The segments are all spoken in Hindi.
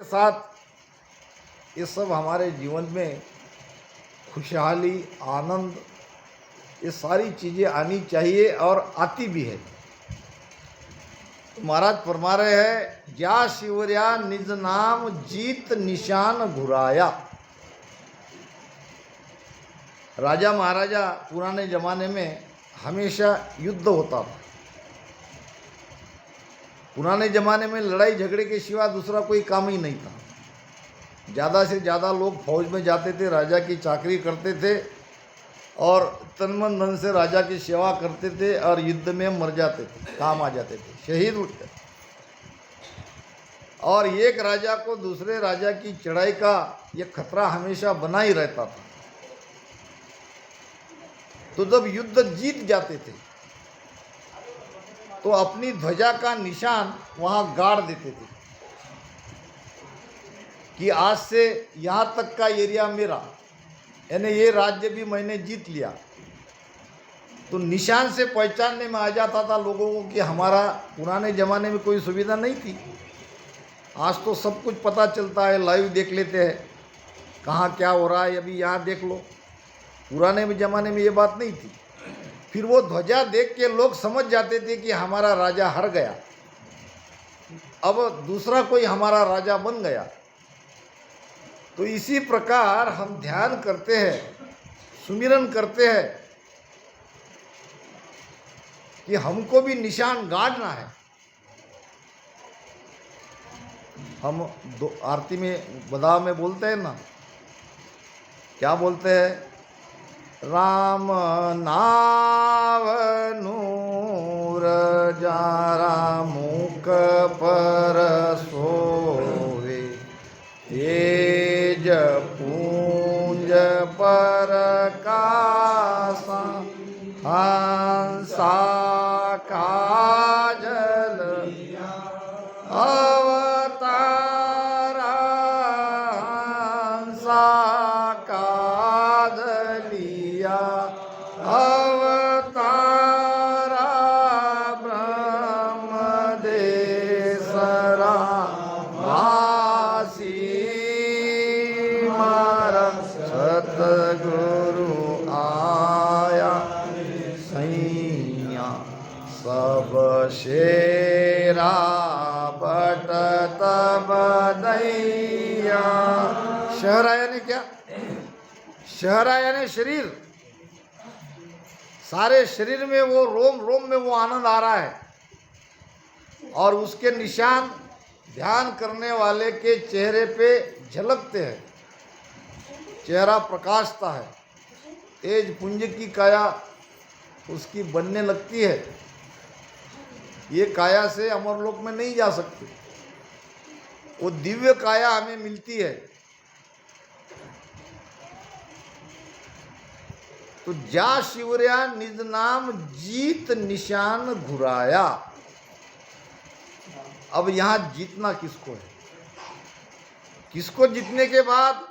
साथ ये सब हमारे जीवन में खुशहाली, आनंद, ये सारी चीज़ें आनी चाहिए और आती भी है। महाराज फरमा रहे हैं, जा शिवर्या निज नाम जीत निशान घुराया। राजा महाराजा पुराने जमाने में हमेशा युद्ध होता था। पुराने ज़माने में लड़ाई झगड़े के सिवा दूसरा कोई काम ही नहीं था। ज़्यादा से ज़्यादा लोग फौज में जाते थे, राजा की चाकरी करते थे और तन मन धन से राजा की सेवा करते थे और युद्ध में मर जाते थे, काम आ जाते थे, शहीद उठते। और एक राजा को दूसरे राजा की चढ़ाई का ये खतरा हमेशा बना ही रहता था। तो जब युद्ध जीत जाते थे तो अपनी ध्वजा का निशान वहां गाड़ देते थे कि आज से यहाँ तक का एरिया मेरा, यानी ये राज्य भी मैंने जीत लिया। तो निशान से पहचानने में आ जाता था लोगों को कि हमारा, पुराने ज़माने में कोई सुविधा नहीं थी। आज तो सब कुछ पता चलता है, लाइव देख लेते हैं कहाँ क्या हो रहा है, अभी यहाँ देख लो। पुराने ज़माने में ये बात नहीं थी। फिर वो ध्वजा देख के लोग समझ जाते थे कि हमारा राजा हार गया, अब दूसरा कोई हमारा राजा बन गया। तो इसी प्रकार हम ध्यान करते हैं, सुमिरन करते हैं कि हमको भी निशान गाड़ना है। हम दो आरती में बदा में बोलते हैं ना, क्या बोलते हैं? राम नाव नूर जारा मुख पर सोवे, तेज पूंज पर कासा, हंसा काजल अवतारा, हंसा काजलिया अवतारा, ब्रह्मदेसरा वासी मारा, सतगुरु आया सैया, सब शेरा बटत बदैया। शहरा यानी क्या? शहरा यानी शरीर, सारे शरीर में वो रोम रोम में वो आनंद आ रहा है और उसके निशान ध्यान करने वाले के चेहरे पे झलकते हैं। चेहरा प्रकाशता है, तेज पुंज की काया उसकी बनने लगती है। ये काया से अमरलोक में नहीं जा सकते, वो दिव्य काया हमें मिलती है। तो जा शिवर्या निज नाम जीत निशान घुराया। अब यहां जीतना किसको है? किसको जीतने के बाद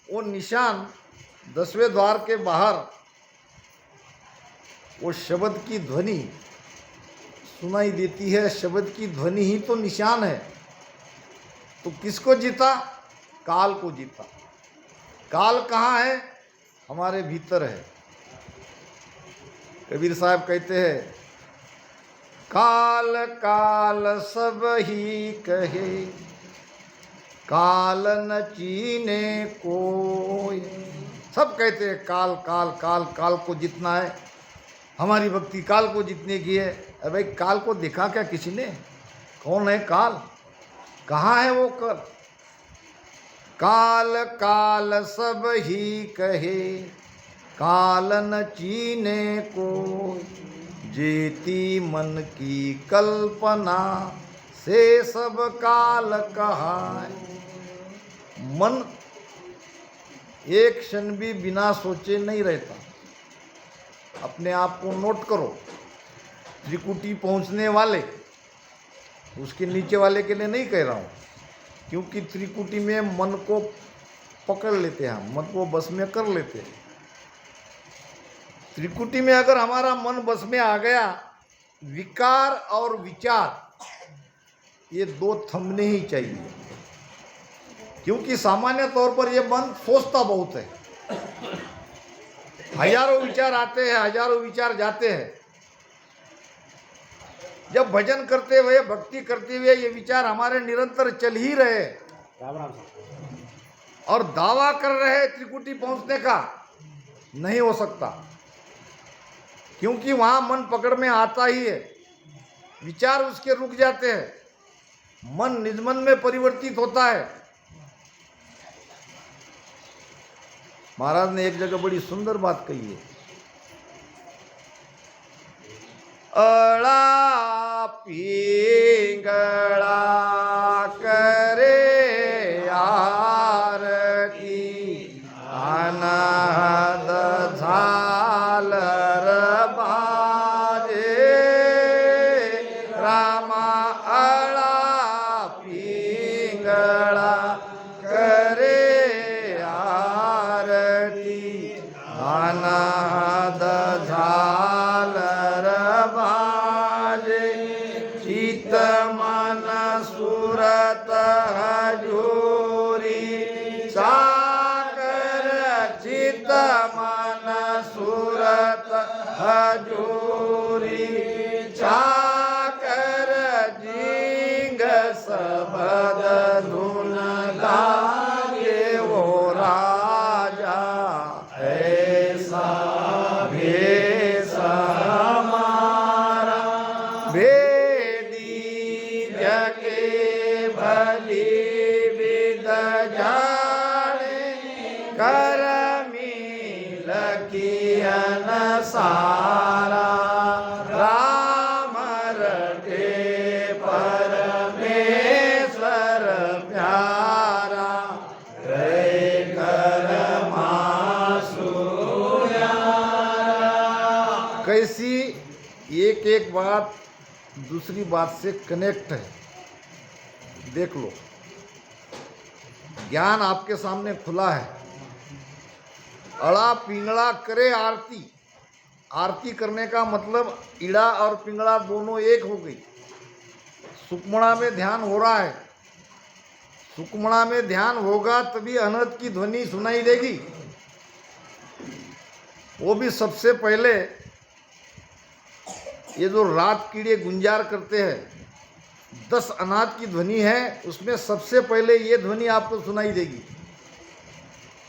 वो निशान 10वें द्वार के बाहर वो शब्द की ध्वनि सुनाई देती है। शब्द की ध्वनि ही तो निशान है। तो किसको जीता? काल को जीता। काल कहाँ है? हमारे भीतर है। कबीर साहब कहते हैं, काल काल सब ही कहे, काल न चीने कोई। सब कहते हैं काल काल काल, काल को जीतना है। हमारी भक्ति काल को जीतने की है। अरे भाई, काल को देखा क्या किसी ने? कौन है काल? कहाँ है वो काल? काल काल सब ही कहे, काल न चीने को, जेती मन की कल्पना से सब काल कहाय। मन एक क्षण भी बिना सोचे नहीं रहता। अपने आप को नोट करो। त्रिकुटी पहुंचने वाले, उसके नीचे वाले के लिए नहीं कह रहा हूँ, क्योंकि त्रिकुटी में मन को पकड़ लेते हैं, हम मन को बस में कर लेते हैं। त्रिकुटी में अगर हमारा मन बस में आ गया, विकार और विचार ये दो थमने ही चाहिए। क्योंकि सामान्य तौर पर ये मन सोचता बहुत है, हजारों विचार आते हैं, हजारों विचार जाते हैं। जब भजन करते हुए, भक्ति करते हुए ये विचार हमारे निरंतर चल ही रहे और दावा कर रहे त्रिकुटी पहुंचने का, नहीं हो सकता, क्योंकि वहां मन पकड़ में आता ही है, विचार उसके रुक जाते हैं, मन निजमन में परिवर्तित होता है। महाराज ने एक जगह बड़ी सुंदर बात कही है, अड़ा पिंगला करे आरती, अनहद झालर बाजे, रामा अड़ा पिंगला करे आरती, अनहद झालर बाजे, चित मन सूरत हजूरी साकर, चित मन सूरत हजूरी चाकर, जिंग सबद धुन गाए वो राजा, ऐसा भेष हमारा भेदी जगे भली विद जाने, कर मिल कियन सारा, राम रटे परमेश्वर प्यारा, रे कर मासूयारा। कैसी एक एक बात दूसरी बात से कनेक्ट है, देख लो। ज्ञान आपके सामने खुला है। अड़ा पिंगला करे आरती, आरती करने का मतलब इड़ा और पिंगला दोनों एक हो गई। सुक्मणा में ध्यान हो रहा है, सुक्मणा में ध्यान होगा तभी अनहद की ध्वनि सुनाई देगी। वो भी सबसे पहले ये जो रात कीड़े गुंजार करते हैं, 10 अनाथ की ध्वनि है, उसमें सबसे पहले ये ध्वनि आपको सुनाई देगी।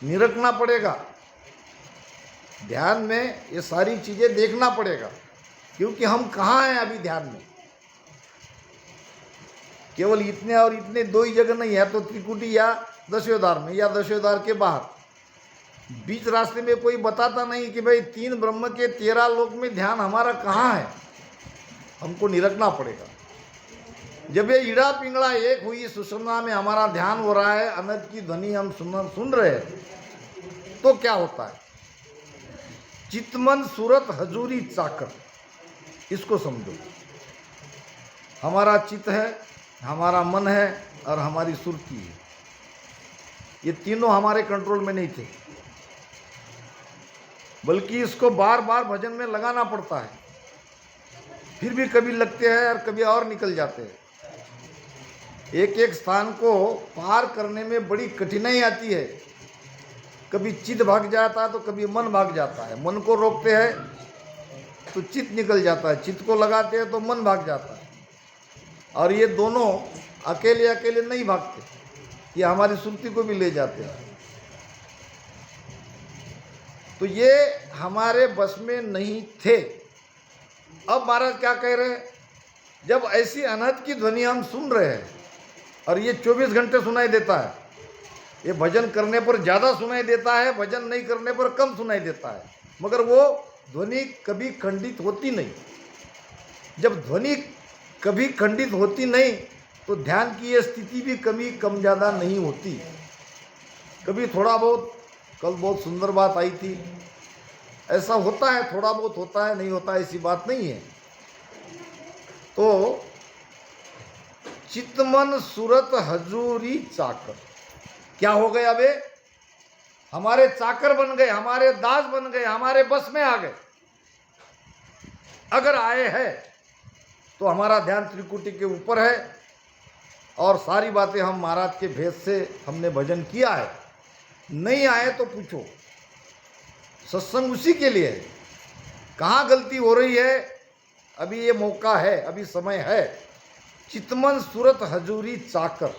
निरखना पड़ेगा, ध्यान में ये सारी चीजें देखना पड़ेगा, क्योंकि हम कहाँ हैं अभी ध्यान में। केवल इतने और इतने दो ही जगह नहीं है, तो त्रिकुटी या दशयोद्वार में या दशयोद्वार के बाहर। बीच रास्ते में कोई बताता नहीं कि भाई 3 ब्रह्म के 13 लोक में ध्यान हमारा कहाँ है। हमको निरखना पड़ेगा। जब ये ईड़ा पिंगला एक हुई, सुषुम्ना में हमारा ध्यान हो रहा है, अनहद की ध्वनि हम सुन रहे हैं, तो क्या होता है? चितमन सूरत हजूरी चाकर, इसको समझो। हमारा चित्त है, हमारा मन है और हमारी सुरती है, ये तीनों हमारे कंट्रोल में नहीं थे, बल्कि इसको बार बार भजन में लगाना पड़ता है। फिर भी कभी लगते हैं और कभी और निकल जाते हैं। एक एक स्थान को पार करने में बड़ी कठिनाई आती है। कभी चित्त भाग जाता है तो कभी मन भाग जाता है। मन को रोकते हैं तो चित्त निकल जाता है, चित्त को लगाते हैं तो मन भाग जाता है। और ये दोनों अकेले अकेले नहीं भागते, ये हमारी सुरती को भी ले जाते हैं। तो ये हमारे बस में नहीं थे। अब महाराज क्या कह रहे हैं? जब ऐसी अनहद की ध्वनि हम सुन रहे हैं और ये 24 घंटे सुनाई देता है, ये भजन करने पर ज़्यादा सुनाई देता है, भजन नहीं करने पर कम सुनाई देता है, मगर वो ध्वनि कभी खंडित होती नहीं। जब ध्वनि कभी खंडित होती नहीं तो ध्यान की ये स्थिति भी कभी कम ज़्यादा नहीं होती। कभी थोड़ा बहुत, कल बहुत सुंदर बात आई थी, ऐसा होता है, थोड़ा बहुत होता है, नहीं होता ऐसी बात नहीं है। तो चितमन सूरत हजूरी चाकर, क्या हो गए? अबे हमारे चाकर बन गए, हमारे दास बन गए, हमारे बस में आ गए। अगर आए हैं तो हमारा ध्यान त्रिकुटी के ऊपर है और सारी बातें हम महाराज के भेद से हमने भजन किया है। नहीं आए तो पूछो, सत्संग उसी के लिए है। कहाँ गलती हो रही है, अभी ये मौका है, अभी समय है। चितमन सूरत हजूरी चाकर,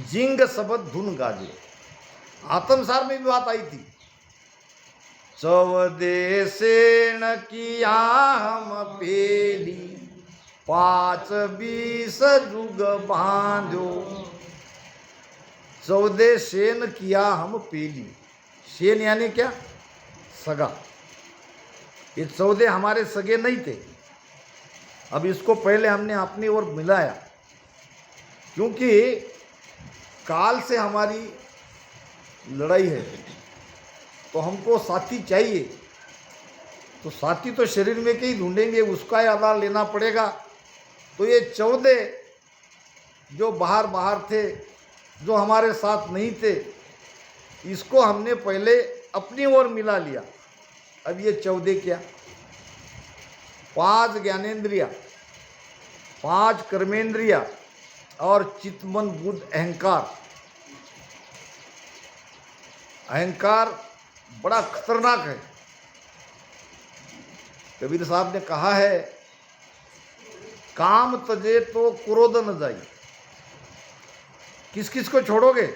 जिंग सबद धुन गाजे। आत्मसार में भी बात आई थी, चौदे सेण किया हम पेली, 5-20 जुग बांधो। 14 सेन किया हम पेली। सेन यानी क्या? सगा। ये 14 हमारे सगे नहीं थे। अब इसको पहले हमने अपनी ओर मिलाया, क्योंकि काल से हमारी लड़ाई है, तो हमको साथी चाहिए। तो साथी तो शरीर में के ही ढूंढेंगे, उसका ही आधार लेना पड़ेगा। तो ये 14 जो बाहर थे, जो हमारे साथ नहीं थे, इसको हमने पहले अपनी ओर मिला लिया। अब ये 14 क्या? 5 ज्ञानेंद्रिया, 5 कर्मेंद्रिया और चित्तमन बुद्ध अहंकार। अहंकार बड़ा खतरनाक है। कबीर साहब ने कहा है, काम तजे तो क्रोध न जाई। किस किस को छोड़ोगे?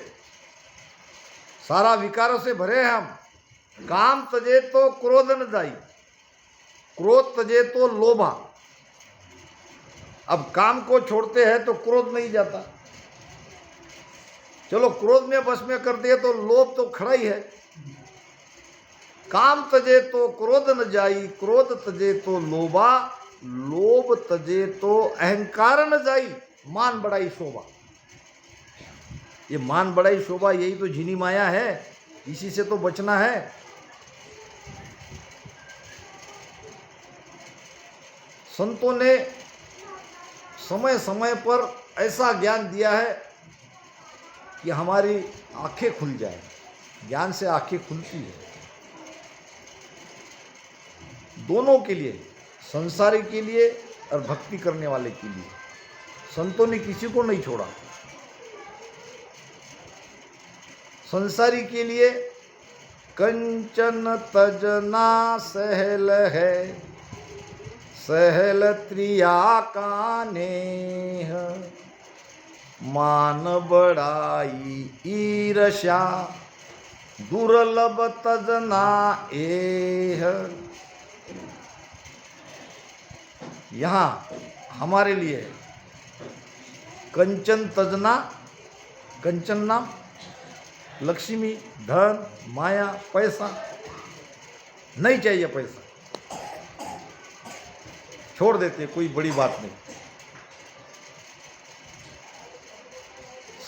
सारा विकारों से भरे हैं हम। काम तजे तो क्रोध न जाई, क्रोध तजे तो लोभा। अब काम को छोड़ते हैं तो क्रोध नहीं जाता। चलो क्रोध में बस में कर दिए तो लोभ तो खड़ा ही है। काम तजे तो क्रोध न जाई, क्रोध तजे तो लोभा, लोभ तजे तो अहंकार न जाई, मान बड़ाई शोभा। ये मान बड़ाई शोभा, यही तो झिनी माया है, इसी से तो बचना है। संतों ने समय समय पर ऐसा ज्ञान दिया है कि हमारी आंखें खुल जाए। ज्ञान से आंखें खुलती है दोनों के लिए, संसारी के लिए और भक्ति करने वाले के लिए। संतों ने किसी को नहीं छोड़ा। संसारी के लिए कंचन तजना सहल है, सहल त्रिया का नेह, मान बड़ाई ईर्ष्या दुर्लभ तजना एह। यहाँ हमारे लिए कंचन तजना, कंचन नाम लक्ष्मी, धन, माया, पैसा नहीं चाहिए। पैसा छोड़ देते, कोई बड़ी बात नहीं।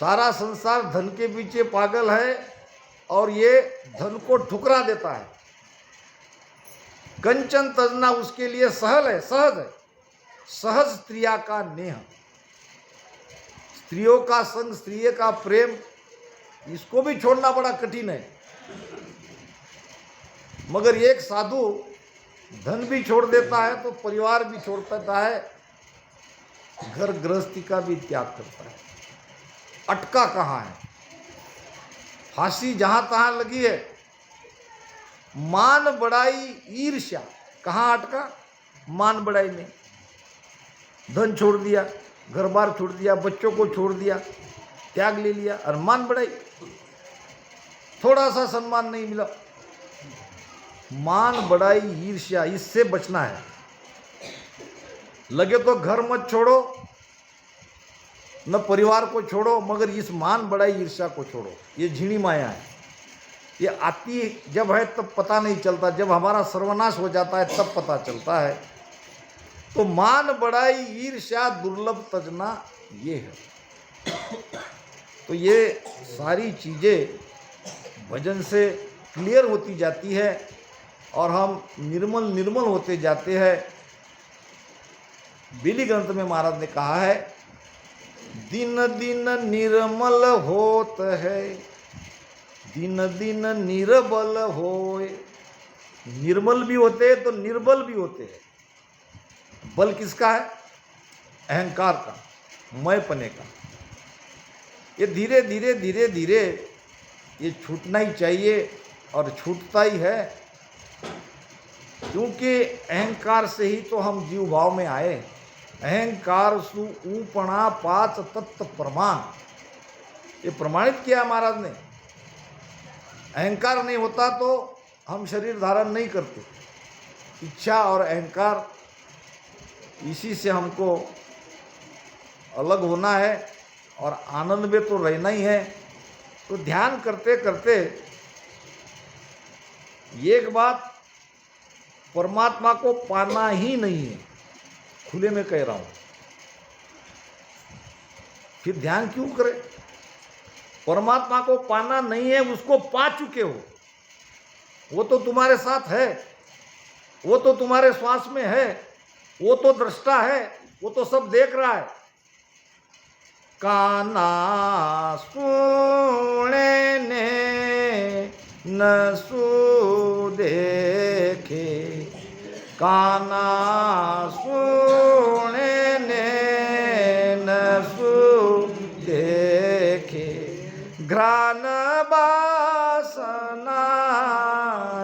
सारा संसार धन के पीछे पागल है और ये धन को ठुकरा देता है। कंचन तजना उसके लिए सहल है, सहज है। सहज स्त्रिया का नेह, स्त्रियों का संग, स्त्रियों का प्रेम, इसको भी छोड़ना बड़ा कठिन है। मगर एक साधु धन भी छोड़ देता है तो परिवार भी छोड़ देता है, घर गृहस्थी का भी त्याग करता है। अटका कहाँ है? फांसी जहां तहां लगी है। मान बड़ाई ईर्ष्या कहाँ अटका? मान बड़ाई में। धन छोड़ दिया, घर बार छोड़ दिया, बच्चों को छोड़ दिया, त्याग ले लिया, और मान बड़ाई, थोड़ा सा सम्मान नहीं मिला। मान बड़ाई ईर्ष्या, इससे बचना है। लगे तो घर मत छोड़ो, न परिवार को छोड़ो, मगर इस मान बड़ाई ईर्ष्या को छोड़ो। ये झिणी माया है। ये आती जब है तब पता नहीं चलता, जब हमारा सर्वनाश हो जाता है तब पता चलता है। तो मान बड़ाई ईर्ष्या दुर्लभ तजना ये है। तो ये सारी चीजें भजन से क्लियर होती जाती है और हम निर्मल होते जाते हैं। बेली ग्रंथ में महाराज ने कहा है, दिन दिन निर्मल होत है, दिन दिन निर्बल होए। निर्मल भी होते हैं तो निर्बल भी होते हैं। बल किसका है? अहंकार का। मैंपने का। ये धीरे धीरे धीरे धीरे ये छूटना ही चाहिए और छूटता ही है, क्योंकि अहंकार से ही तो हम जीव भाव में आए। अहंकार सु ऊपणा पाच तत्व प्रमाण, ये प्रमाणित किया महाराज ने। अहंकार नहीं होता तो हम शरीर धारण नहीं करते। इच्छा और अहंकार, इसी से हमको अलग होना है और आनंद में तो रहना ही है। तो ध्यान करते करते एक बात, परमात्मा को पाना ही नहीं है, खुले में कह रहा हूं। फिर ध्यान क्यों करें? परमात्मा को पाना नहीं है, उसको पा चुके हो। वो तो तुम्हारे साथ है, वो तो तुम्हारे श्वास में है, वो तो दृष्टा है, वो तो सब देख रहा है। काना सुने ने न सु देखे, काना सुने ने न सु देखे, घ्राण बासना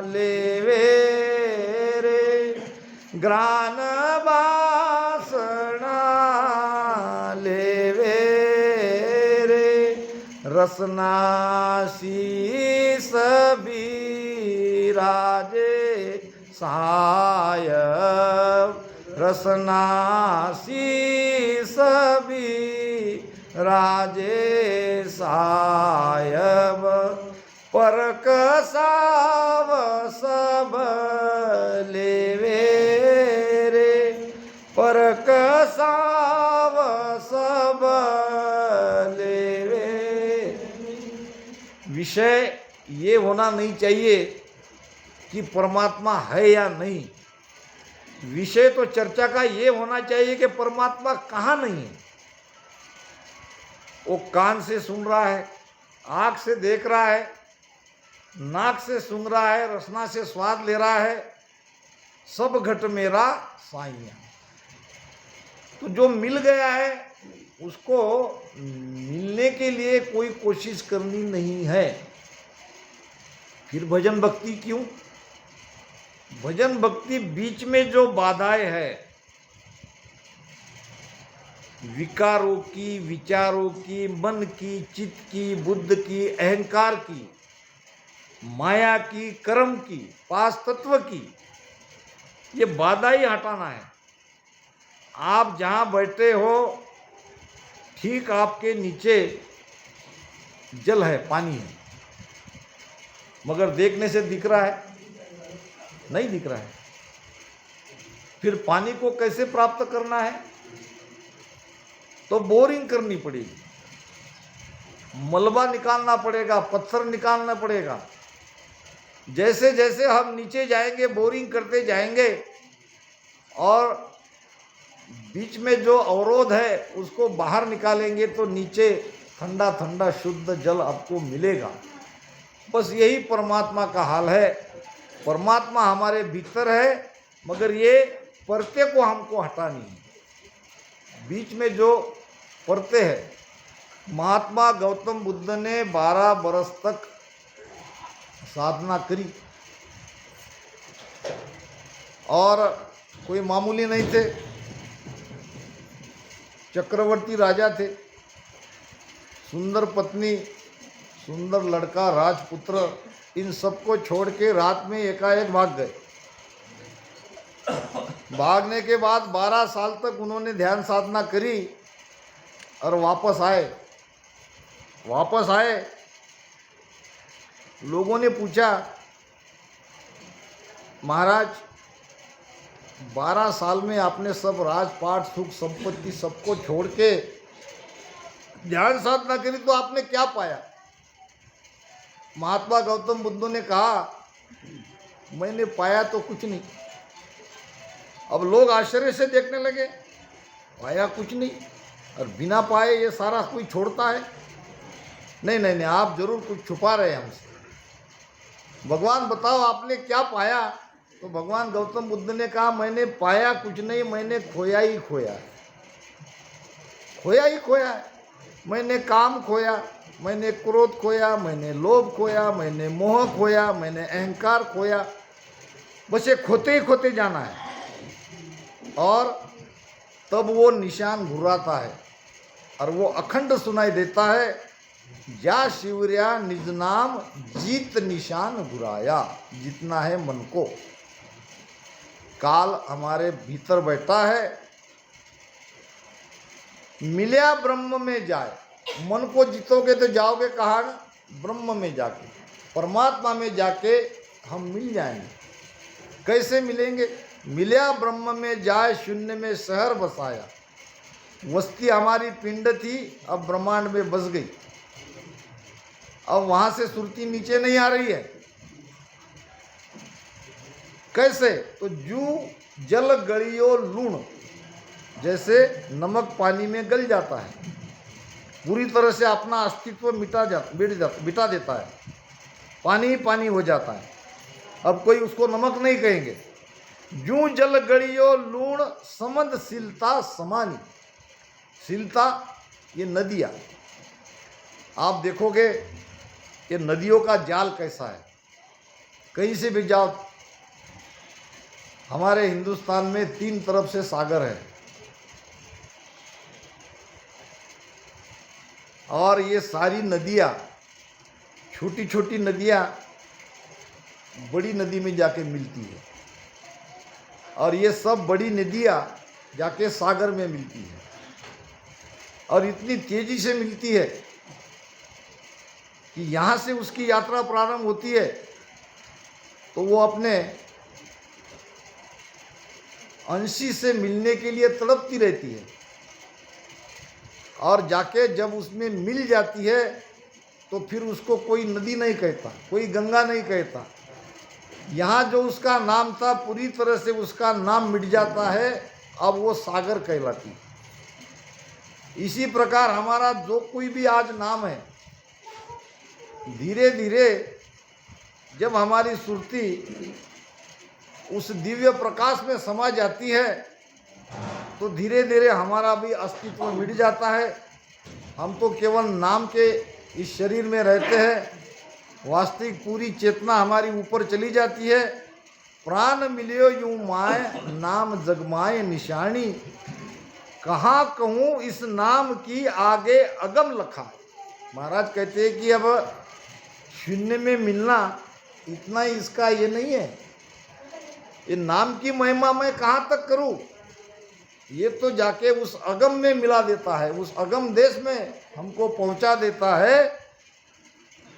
लेवे रे, घ्राण बासना लेवे रे, रसनासी सभी राजे सायब, रसनासी सभी राजे सायब, परक साव सब लेवे रे, परक साव सब लेवे। विषय ये होना नहीं चाहिए कि परमात्मा है या नहीं। विषय तो चर्चा का ये होना चाहिए कि परमात्मा कहाँ नहीं है। वो कान से सुन रहा है, आँख से देख रहा है, नाक से सूंघ रहा है, रसना से स्वाद ले रहा है, सब घट मेरा साइया। तो जो मिल गया है उसको मिलने के लिए कोई कोशिश करनी नहीं है। फिर भजन भक्ति क्यों? भजन भक्ति बीच में जो बाधाएं है, विकारों की, विचारों की, मन की, चित्त की, बुद्ध की, अहंकार की, माया की, कर्म की, पांच तत्व की, ये बाधा ही हटाना है। आप जहाँ बैठे हो ठीक आपके नीचे जल है, पानी है, मगर देखने से दिख रहा है? नहीं दिख रहा है। फिर पानी को कैसे प्राप्त करना है? तो बोरिंग करनी पड़ेगी, मलबा निकालना पड़ेगा, पत्थर निकालना पड़ेगा। जैसे जैसे हम नीचे जाएंगे, बोरिंग करते जाएंगे और बीच में जो अवरोध है उसको बाहर निकालेंगे तो नीचे ठंडा ठंडा शुद्ध जल आपको मिलेगा। बस यही परमात्मा का हाल है। परमात्मा हमारे भीतर है, मगर ये परते को हमको हटानी है। बीच में जो परते हैं, महात्मा गौतम बुद्ध ने 12 बरस तक साधना करी और कोई मामूली नहीं थे, चक्रवर्ती राजा थे, सुंदर पत्नी, सुंदर लड़का, राजपुत्र, इन सबको छोड़ के रात में एकाएक भाग गए। भागने के बाद 12 साल तक उन्होंने ध्यान साधना करी और वापस आए। लोगों ने पूछा, महाराज 12 साल में आपने सब राजपाट, सुख, संपत्ति सबको छोड़ के ध्यान साधना करी, तो आपने क्या पाया? महात्मा गौतम बुद्ध ने कहा, मैंने पाया तो कुछ नहीं। अब लोग आश्चर्य से देखने लगे, पाया कुछ नहीं और बिना पाए ये सारा कोई छोड़ता है? नहीं, आप जरूर कुछ छुपा रहे हैं हमसे। भगवान बताओ आपने क्या पाया? तो भगवान गौतम बुद्ध ने कहा, मैंने पाया कुछ नहीं, मैंने खोया ही खोया। खोया ही खोया है। मैंने काम खोया, मैंने क्रोध खोया, मैंने लोभ खोया, मैंने मोह खोया, मैंने अहंकार खोया। बस ये खोते ही खोते जाना है। और तब वो निशान घुराता है और वो अखंड सुनाई देता है, जा शिवर्या निज नाम जीत निशान घुराया। जितना है मन को, काल हमारे भीतर बैठा है, मिल्या ब्रह्म में जाए। मन को जीतोगे तो जाओगे कहाँ? ब्रह्म में जाके, परमात्मा में जाके हम मिल जाएंगे। कैसे मिलेंगे? मिल्या ब्रह्म में जाए, शून्य में शहर बसाया। वस्ती हमारी पिंड थी, अब ब्रह्मांड में बस गई। अब वहां से सुरती नीचे नहीं आ रही है। कैसे? तो जू जल गलियो लूण, जैसे नमक पानी में गल जाता है, पूरी तरह से अपना अस्तित्व मिटा देता है, पानी ही पानी हो जाता है। अब कोई उसको नमक नहीं कहेंगे। जू जल गलियो लूण समंद सिलता समानी। सिलता ये नदियाँ, आप देखोगे ये नदियों का जाल कैसा है। कहीं से भी जाओ, हमारे हिंदुस्तान में 3 तरफ से सागर है, और ये सारी नदियाँ, छोटी छोटी नदियाँ बड़ी नदी में जाके मिलती है, और ये सब बड़ी नदियाँ जाके सागर में मिलती है, और इतनी तेजी से मिलती है कि यहाँ से उसकी यात्रा प्रारंभ होती है तो वो अपने अंशी से मिलने के लिए तड़पती रहती है, और जाके जब उसमें मिल जाती है तो फिर उसको कोई नदी नहीं कहता, कोई गंगा नहीं कहता। यहाँ जो उसका नाम था पूरी तरह से उसका नाम मिट जाता है, अब वो सागर कहलाती है। इसी प्रकार हमारा जो कोई भी आज नाम है, धीरे धीरे जब हमारी सुरती उस दिव्य प्रकाश में समा जाती है तो धीरे धीरे हमारा भी अस्तित्व मिट जाता है। हम तो केवल नाम के इस शरीर में रहते हैं, वास्तविक पूरी चेतना हमारी ऊपर चली जाती है। प्राण मिलियो यूं माय, नाम जगमाए निशानी। कहाँ कहूँ इस नाम की आगे अगम लखा। महाराज कहते हैं कि अब शून्य में मिलना इतना ही इसका ये नहीं है, ये नाम की महिमा मैं कहाँ तक करूँ। ये तो जाके उस अगम में मिला देता है, उस अगम देश में हमको पहुंचा देता है।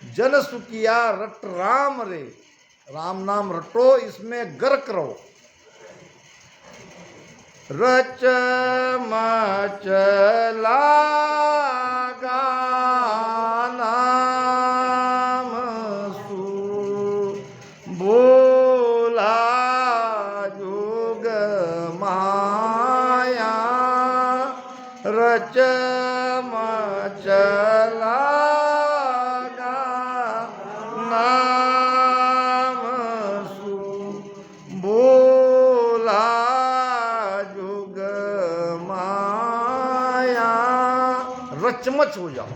जन सुखिया रट राम रे, राम नाम रटो, इसमें गर्क रहो। रच मच लागा नाम सु बोला जोग माया। रच मच लागा नाम सु बोला जोग माया। रचमच हो जाओ,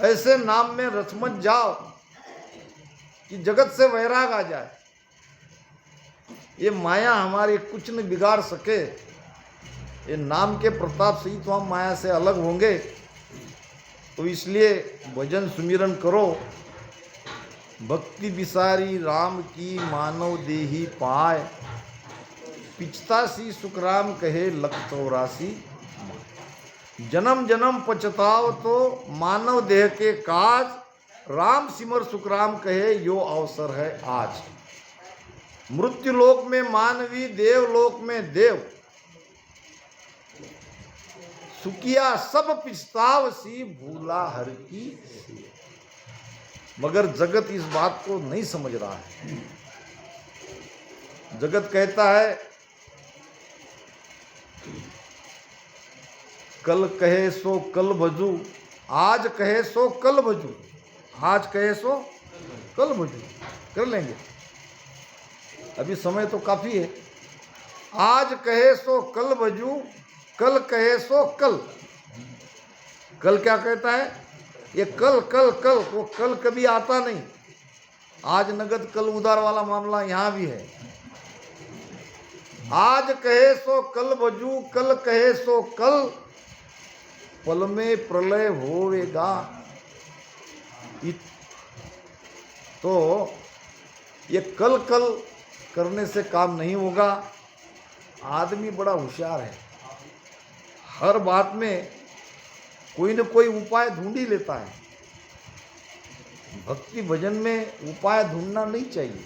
ऐसे नाम में रचमच जाओ कि जगत से वैराग आ जाए। ये माया हमारी कुछ न बिगाड़ सके। ये नाम के प्रताप से ही तो हम माया से अलग होंगे। तो इसलिए भजन सुमिरन करो। भक्ति बिसारी राम की मानव देही पाए। पिछतासी सुखराम कहे लख 84। जन्म जन्म पछताओ तो मानव देह के काज। राम सिमर सुखराम कहे यो अवसर है आज। मृत्यु लोक में मानवी, देवलोक में देव। सुकिया सब पिछताव सी, भूला हर की सी। मगर जगत इस बात को नहीं समझ रहा है। जगत कहता है कल कहे सो कल भजू, आज कहे सो कल भजू। आज कहे सो कल भजू, कर लेंगे, अभी समय तो काफी है। आज कहे सो कल भजू, कल कहे सो कल। कल क्या कहता है? ये कल कल कल, वो कल कभी आता नहीं। आज नगद कल उधार वाला मामला यहाँ भी है। आज कहे सो कल बजू, कल कहे सो कल, पल में प्रलय होवेगा। तो ये कल कल करने से काम नहीं होगा। आदमी बड़ा होशियार है, हर बात में कोई न कोई उपाय ढूंढ ही लेता है। भक्ति भजन में उपाय ढूंढना नहीं चाहिए।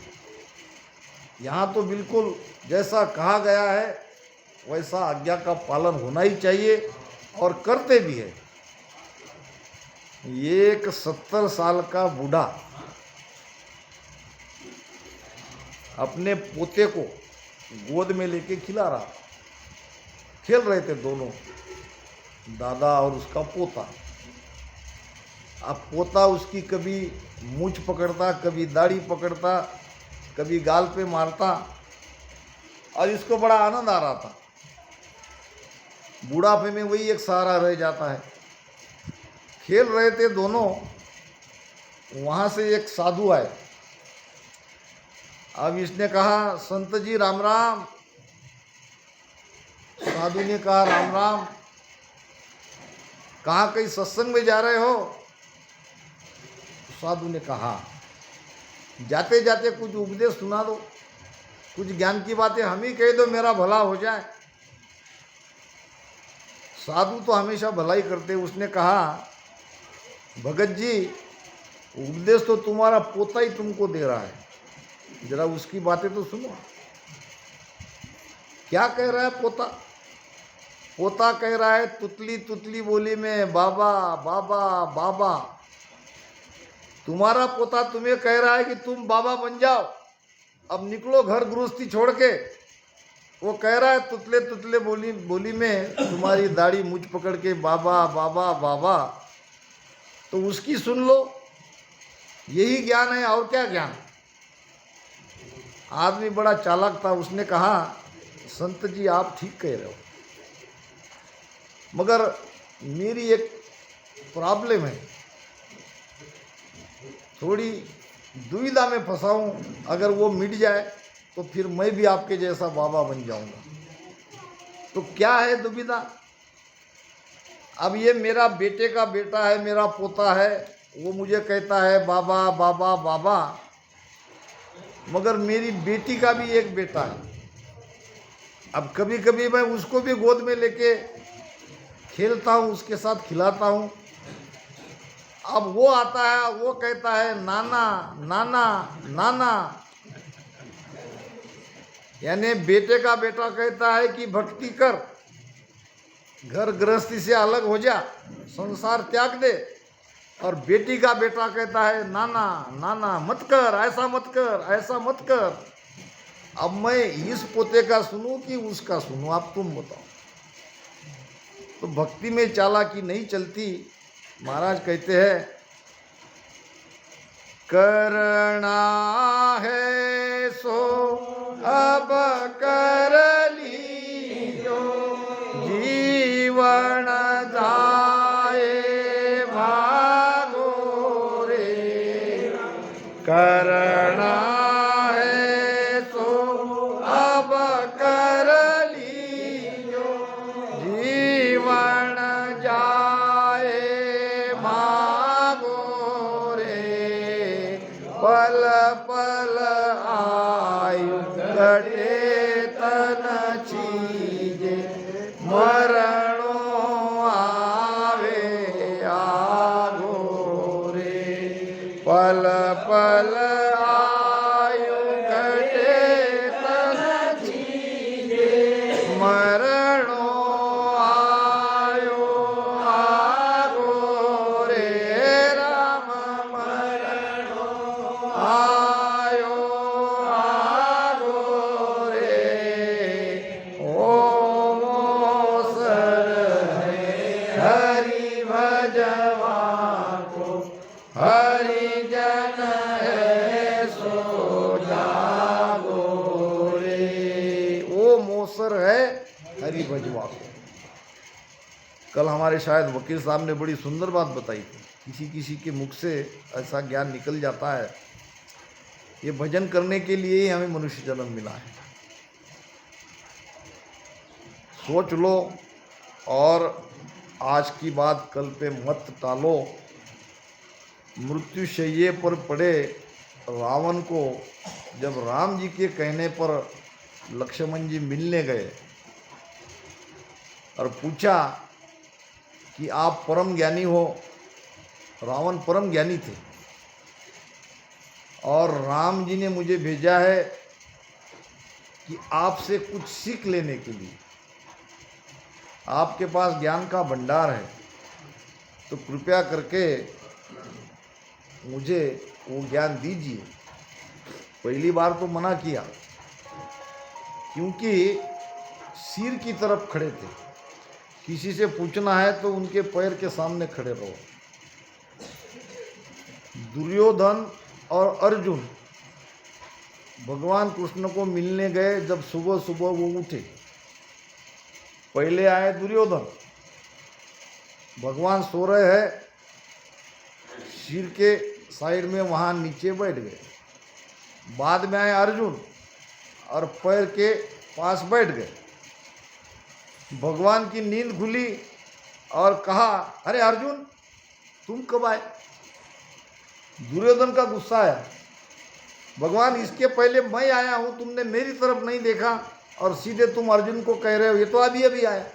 यहाँ तो बिल्कुल जैसा कहा गया है वैसा आज्ञा का पालन होना ही चाहिए, और करते भी है। एक 70 साल का बूढ़ा अपने पोते को गोद में लेके खिला रहा, खेल रहे थे दोनों, दादा और उसका पोता। अब पोता उसकी कभी मूंछ पकड़ता, कभी दाढ़ी पकड़ता, कभी गाल पे मारता, और इसको बड़ा आनंद आ रहा था। बुढ़ापे में वही एक सहारा रह जाता है। खेल रहे थे दोनों, वहाँ से एक साधु आए। अब इसने कहा, संत जी राम राम। साधु ने कहा, राम राम। कहाँ कहीं सत्संग में जा रहे हो? साधु ने कहा, जाते जाते कुछ उपदेश सुना दो, कुछ ज्ञान की बातें हम ही कह दो, मेरा भला हो जाए। साधु तो हमेशा भला ही करते। उसने कहा, भगत जी, उपदेश तो तुम्हारा पोता ही तुमको दे रहा है, जरा उसकी बातें तो सुनो। क्या कह रहा है पोता? पोता कह रहा है तुतली तुतली बोली में, बाबा बाबा बाबा। तुम्हारा पोता तुम्हें कह रहा है कि तुम बाबा बन जाओ, अब निकलो घर गृहस्थी छोड़ के। वो कह रहा है तुतले तुतले बोली में तुम्हारी दाढ़ी मुझ पकड़ के बाबा बाबा बाबा, तो उसकी सुन लो, यही ज्ञान है, और क्या ज्ञान। आदमी बड़ा चालाक था। उसने कहा, संत जी आप ठीक कह रहे हो, मगर मेरी एक प्रॉब्लम है, थोड़ी दुविधा में फंसा हूँ। अगर वो मिट जाए तो फिर मैं भी आपके जैसा बाबा बन जाऊंगा। तो क्या है दुविधा? अब ये मेरा बेटे का बेटा है, मेरा पोता है, वो मुझे कहता है बाबा बाबा बाबा, मगर मेरी बेटी का भी एक बेटा है। अब कभी कभी मैं उसको भी गोद में लेके खेलता हूँ, उसके साथ खिलाता हूँ। अब वो आता है, वो कहता है नाना नाना नाना, यानी बेटे का बेटा कहता है कि भक्ति कर, घर गृहस्थी से अलग हो जा, संसार त्याग दे, और बेटी का बेटा कहता है नाना नाना मत कर, ऐसा मत कर, ऐसा मत कर। अब मैं इस पोते का सुनूं कि उसका सुनूं, आप तुम बताओ। तो भक्ति में चालाकी नहीं चलती। महाराज कहते हैं, करना है सो अब कर लीजो, जीवन जाए भागो रे। करना है सो अब कर लीजो, जीवन जाए भागो रे। पल पल आयु घटे तन चीजे, मरणो आवे आगो रे। पल पल आयु घटे तन चीजे, मरणो आयो आगो रे। राम मरणो आयो आगो रे। ओम सर हरि भजवा को, हरि जन है सो जागो रे। ओ मोसर है हरि भजवा को, कल हमारे शायद वकील साहब ने बड़ी सुंदर बात बताई थी, किसी किसी के मुख से ऐसा ज्ञान निकल जाता है। ये भजन करने के लिए ही हमें मनुष्य जन्म मिला है। सोच लो और आज की बात कल पे मत टालो। मृत्युशैये पर पड़े रावण को जब राम जी के कहने पर लक्ष्मण जी मिलने गए और पूछा कि आप परम ज्ञानी हो। रावण परम ज्ञानी थे और राम जी ने मुझे भेजा है कि आपसे कुछ सीख लेने के लिए। आपके पास ज्ञान का भंडार है, तो कृपया करके मुझे वो ज्ञान दीजिए। पहली बार तो मना किया, क्योंकि सिर की तरफ खड़े थे। किसी से पूछना है तो उनके पैर के सामने खड़े रहो। दुर्योधन और अर्जुन भगवान कृष्ण को मिलने गए। जब सुबह सुबह वो उठे, पहले आए दुर्योधन, भगवान सो रहे हैं, सिर के साइड में वहाँ नीचे बैठ गए। बाद में आए अर्जुन और पैर के पास बैठ गए। भगवान की नींद खुली और कहा, अरे अर्जुन तुम कब आए? दुर्योधन का गुस्सा आया, भगवान इसके पहले मैं आया हूँ, तुमने मेरी तरफ नहीं देखा और सीधे तुम अर्जुन को कह रहे हो ये तो अभी अभी आया।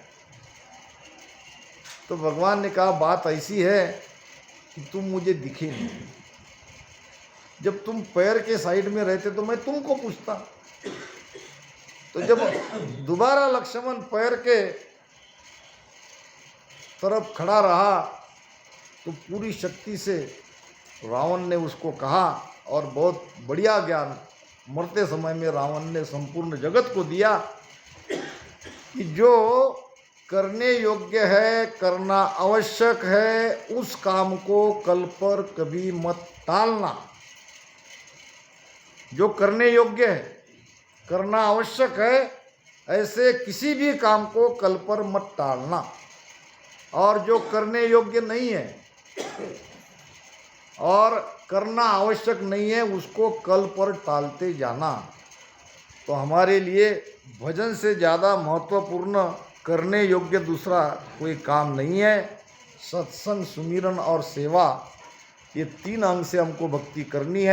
तो भगवान ने कहा, बात ऐसी है कि तुम मुझे दिखे नहीं। जब तुम पैर के साइड में रहते तो मैं तुमको पूछता। तो जब दोबारा लक्ष्मण पैर के तरफ खड़ा रहा तो पूरी शक्ति से रावण ने उसको कहा और बहुत बढ़िया ज्ञान मरते समय में रावण ने संपूर्ण जगत को दिया कि जो करने योग्य है, करना आवश्यक है, उस काम को कल पर कभी मत टालना। जो करने योग्य है, करना आवश्यक है, ऐसे किसी भी काम को कल पर मत टालना। और जो करने योग्य नहीं है और करना आवश्यक नहीं है, उसको कल पर टालते जाना। तो हमारे लिए भजन से ज़्यादा महत्वपूर्ण करने योग्य दूसरा कोई काम नहीं है। सत्संग, सुमिरन और सेवा, ये 3 अंग से हमको भक्ति करनी है।